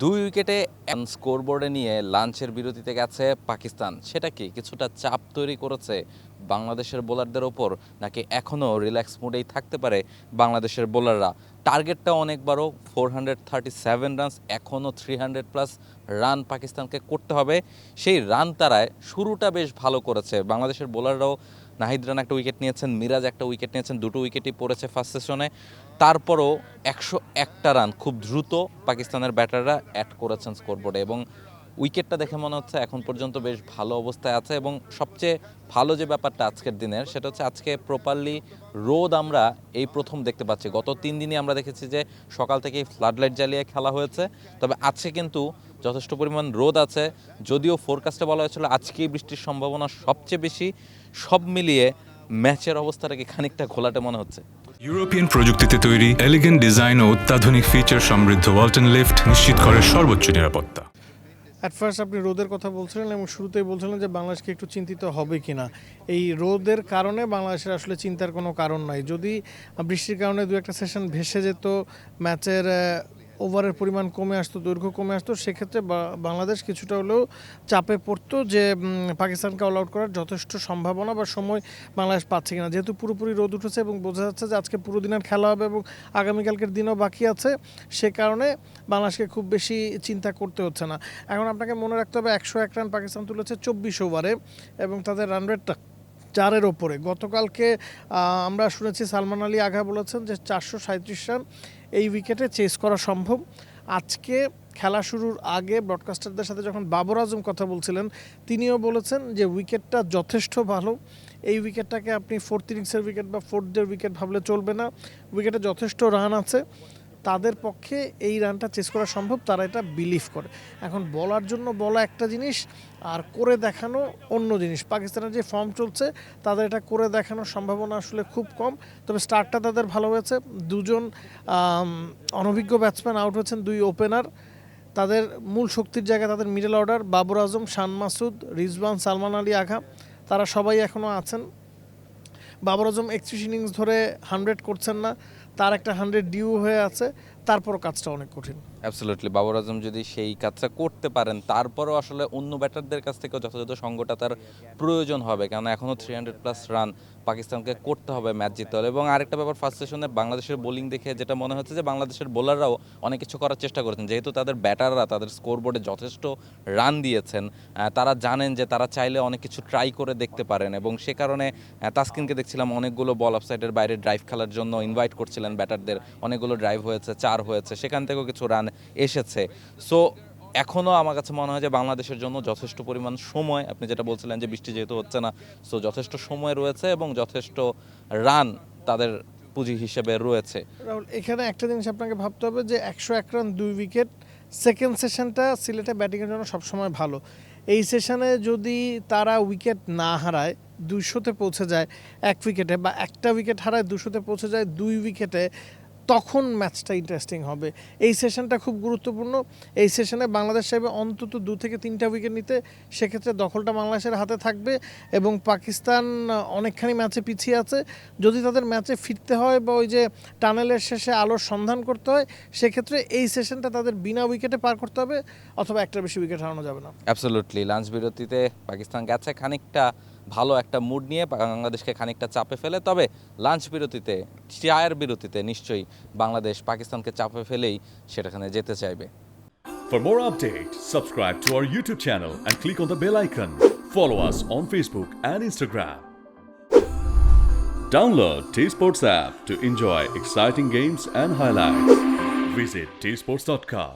2 উইকেটে স্কোরবোর্ডে নিয়ে লাঞ্চের বিরতিতে গেছে পাকিস্তান। সেটা কি কিছুটা চাপ তৈরি করেছে বাংলাদেশের বোলারদের ওপর, নাকি এখনও রিল্যাক্স মুডেই থাকতে পারে বাংলাদেশের বোলাররা? টার্গেটটা অনেক বড়, 437 রানস, এখনও 300+ রান পাকিস্তানকে করতে হবে। সেই রান তারায় শুরুটা বেশ ভালো করেছে বাংলাদেশের বোলাররাও। নাহিদ রানা একটা উইকেট নিয়েছেন, মিরাজ একটা উইকেট নিয়েছেন, দুটো উইকেটই পড়েছে ফার্স্ট সেশনে। তারপরও 101টা রান খুব দ্রুত পাকিস্তানের ব্যাটাররা অ্যাড করেছেন স্কোরবোর্ডে, এবং উইকেটটা দেখে মনে হচ্ছে এখন পর্যন্ত বেশ ভালো অবস্থায় আছে। এবং সবচেয়ে ভালো যে ব্যাপারটা আজকের দিনের, সেটা হচ্ছে আজকে প্রপারলি রোদ আমরা এই প্রথম দেখতে পাচ্ছি। গত 3 দিনই আমরা দেখেছি যে সকাল থেকেই ফ্লাডলাইট জ্বালিয়ে খেলা হয়েছে, তবে আজকে কিন্তু যথেষ্ট পরিমাণ রোদ আছে। যদিও ফোরকাস্টে বলা হয়েছিল আজকেই বৃষ্টির সম্ভাবনা সবচেয়ে বেশি। সব মিলিয়ে ম্যাচের অবস্থাটাকে খানিকটা ঘোলাটে মনে হচ্ছে। ইউরোপিয়ান প্রযুক্তিতে তৈরি এলিগেন্ট ডিজাইন ও অত্যাধুনিক ফিচার সমৃদ্ধ ওয়ালটন লিফট নিশ্চিত করে সর্বোচ্চ নিরাপত্তা। অ্যাট ফার্স্ট আপনি রোদের কথা বলছিলেন এবং শুরুতেই বলছিলেন যে বাংলাদেশকে একটু চিন্তিত হবে কিনা। এই রোদের কারণে বাংলাদেশের আসলে চিন্তার কোনো কারণ নাই। যদি বৃষ্টির কারণে দু একটা সেশন ভেসে যেত, ম্যাচের ওভারের পরিমাণ কমে আসতো, দৈর্ঘ্য কমে আসতো, সেক্ষেত্রে বাংলাদেশ কিছুটা হলেও চাপে পড়তো যে পাকিস্তানকে অল আউট করার যথেষ্ট সম্ভাবনা বা সময় বাংলাদেশ পাচ্ছে কিনা। যেহেতু পুরোপুরি রোদ উঠেছে এবং বোঝা যাচ্ছে যে আজকে পুরো দিনের খেলা হবে এবং আগামীকালকের দিনও বাকি আছে, সে কারণে বাংলাদেশকে খুব বেশি চিন্তা করতে হচ্ছে না। এখন আপনাকে মনে রাখতে হবে 101 রান পাকিস্তান তুলেছে 24 ওভারে এবং তাদের রান রেটটা 4-এর ওপরে। গতকালকে আমরা শুনেছি সালমান আলী আগা বলেছেন যে 437 রান এই উইকেটে চেস করা সম্ভব। আজকে খেলা শুরুর আগে ব্রডকাস্টারদের সাথে যখন বাবর আজম কথা বলছিলেন, তিনিও বলেছেন যে উইকেটটা যথেষ্ট ভালো। এই উইকেটটাকে আপনি ফোর্থ ইনিংসের উইকেট বা ফোর্থ ডে উইকেট ভাবলে চলবে না। উইকেটে যথেষ্ট রান আছে, তাদের পক্ষে এই রানটা চেস করা সম্ভব, তারা এটা বিলিভ করে। এখন বলার জন্য বলা একটা জিনিস আর করে দেখানো অন্য জিনিস। পাকিস্তানের যে ফর্ম চলছে, তাদের এটা করে দেখানোর সম্ভাবনা আসলে খুব কম। তবে স্টার্টটা তাদের ভালো হয়েছে। দুজন অনভিজ্ঞ ব্যাটসম্যান আউট হয়েছেন, 2 ওপেনার। তাদের মূল শক্তির জায়গায় তাদের মিডল অর্ডার বাবর আজম, শান মাসুদ, রিজওয়ান, সালমান আলী আগা, তারা সবাই এখনও আছেন। বাবর আজম 31 ইনিংস ধরে 100 করছেন না, তার একটা 100 ডিউ হয়ে আছে, তারপর কাজটা অনেক কঠিন। অ্যাবসলিউটলি, বাবর আজম যদি সেই কাজটা করতে পারেন, তারপরও আসলে অন্য ব্যাটারদের কাছ থেকেও যথাযথ সঙ্গটা তার প্রয়োজন হবে, কারণ এখনও 300+ রান পাকিস্তানকে করতে হবে ম্যাচ জিততে হলে। এবং আরেকটা ব্যাপার, ফার্স্ট সেশনে বাংলাদেশের বোলিং দেখে যেটা মনে হচ্ছে যে বাংলাদেশের বোলাররাও অনেক কিছু করার চেষ্টা করেছেন। যেহেতু তাদের ব্যাটাররা তাদের স্কোরবোর্ডে যথেষ্ট রান দিয়েছেন, তারা জানেন যে তারা চাইলে অনেক কিছু ট্রাই করে দেখতে পারেন, এবং সে কারণে তাসকিনকে দেখছিলাম অনেকগুলো বল অফসাইডের বাইরে ড্রাইভ খেলার জন্য ইনভাইট করছিলেন ব্যাটারদের। অনেকগুলো ড্রাইভ হয়েছে, 4 হয়েছে, সেখান থেকেও কিছু রান এসেছে। সো এখনও আমার কাছে মনে হয় যে বাংলাদেশের জন্য যথেষ্ট পরিমাণ সময়, আপনি যেটা বলছিলেন যে বৃষ্টি যেহেতু হচ্ছে না, সো যথেষ্ট সময় রয়েছে এবং যথেষ্ট রান তাদের পুঁজি হিসেবে রয়েছে। রাহুল, এখানে একটা জিনিস আপনাকে ভাবতে হবে যে 101 রান 2 উইকেট, সেকেন্ড সেশনটা সিলেটে ব্যাটিংয়ের জন্য সবসময় ভালো। এই সেশনে যদি তারা উইকেট না হারায়, 200-তে পৌঁছে যায় 1 উইকেটে, বা একটা উইকেট হারায় 200-তে পৌঁছে যায় 2 উইকেটে, তখন ম্যাচটা ইন্টারেস্টিং হবে। এই সেশনটা খুব গুরুত্বপূর্ণ। এই সেশনে বাংলাদেশ চাইবে অন্তত 2 থেকে 3টা উইকেট নিতে, সেক্ষেত্রে দখলটা বাংলাদেশের হাতে থাকবে এবং পাকিস্তান অনেকখানি ম্যাচে পিছিয়ে আছে। যদি তাদের ম্যাচে ফিরতে হয় বা ওই যে টানেলের শেষে আলোর সন্ধান করতে হয়, সেক্ষেত্রে এই সেশনটা তাদের বিনা উইকেটে পার করতে হবে, অথবা একটার বেশি উইকেট হারানো যাবে না। অ্যাবসলিউটলি, লাঞ্চ বিরতিতে পাকিস্তান গেছে খানিকটা ভালো একটা মুড নিয়ে, বাংলাদেশকে খানিকটা চাপে ফেলে। তবে লাঞ্চ বিরতিতে, চায়ের বিরতিতে নিশ্চয়ই বাংলাদেশ পাকিস্তানকে চাপে ফেলেই সেটাখানে যেতে চাইবে। For more updates, subscribe to our YouTube channel and click on the bell icon. Follow us on Facebook and Instagram. Download T-Sports app to enjoy exciting games and highlights. Visit tsports.com.